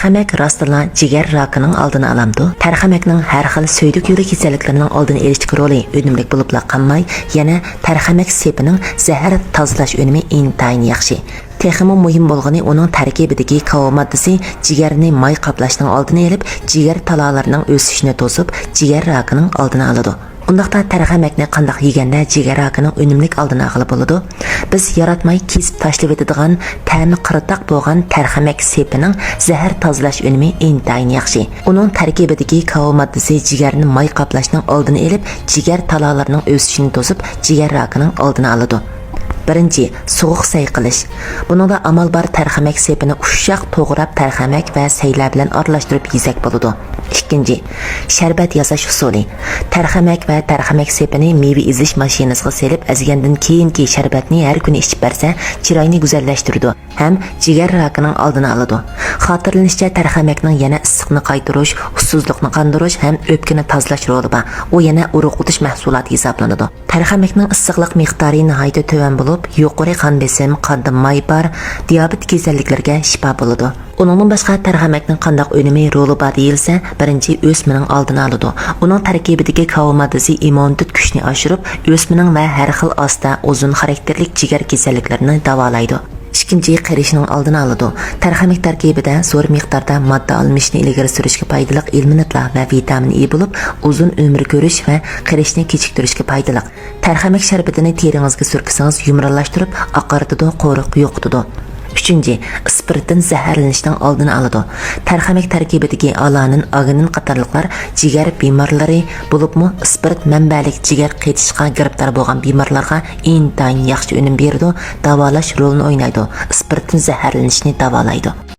Tərxəmək rastla jigar rakining oldini olamdi. Tərxəməkning har xil söydük yo'li kasalliklarining oldini olishga roli unumli bo'lib qolmay, yana tərxəmək sepining zahar tozalash unumi intayin yaxshi. Texmi muhim bo'lgani uning tarkibidagi kavo moddasi jigarni may qoplashning oldini olib, jigar talolarining o'sishini to'sib, jigar rakining oldini oladi. Undaqda tərxəməkni qandaq yeganda jigar rakining unumlik oldini olib bo'ladi. Biz yaratmay kesib tashlab etadigan ta'mi qirtaq bo'lgan tərxəmək sepining zahar tozalash unumi intayin yaxshi. Uning tarkibidagi kavo moddasi jigarni may qoplashning oldini olib, jigar talolarining o'sishini to'sib, jigar rakining oldini oladi. Birinchi, sovuq say qilish. Buningda amal bar tərxəmək sepini ushshaq to'g'rab tərxəmək va saylar bilan aralashtirib yesak bo'ladi. Ikkinchi, sharbat yasash usuli. Tərxəmək va tərxəmək sepini meva izish mashinasiga selib azgandan keyingi sharbatni har kuni ichib bersa, chiroyni go'zallashtiradi ham jigar rakining oldini oladi. Xotirlanishicha tərxəməkning yana issiqni qaytarish, ussizlikni qandirish ham o'pkani tozalash roli bor. U yana urug' o'tish mahsuloti hisoblanadi. Tərxəməkning issiqlik miqdori nihoyatda to'van bo'lib, yuqori qon besim, qonda may bor, diabet kasalliklariga shifo bo'ladi. Uningdan boshqa tərxəməkning qandaq önemi roli bor deyilsa, birinchi o'smaning oldini oladi. Uning tarkibidagi kavo moddasi immunitet kuchini oshirib, o'smaning va har xil asta uzun xarakterlik jigar kasalliklarini davolaydi. Ikkinchi, qarishning oldini oladi. Tərxəmək tarkibida zo'r miqdorda modda almishni ilgari surishga foydali ilminatlar va vitamin E bo'lib, uzun umr ko'rish va qarishni kechiktirishga foydali. Tərxəmək sharbatini teringizga surkisangiz yumronlashtirib, oqartidi, qo'riq yo'qitadi. Üçüncü, spirtdan zaharlanishdan oldini oladi. Tərxəmək tarkibidagi alanin, aginin qatorliqlar jigar bemorlari bo'libmi, spirt manbalik jigar qaytishga giribtor bo'lgan bemorlarga intayin yaxshi unum beradi, davolash rolini o'ynaydi. Spirtdan zaharlanishni davolaydi.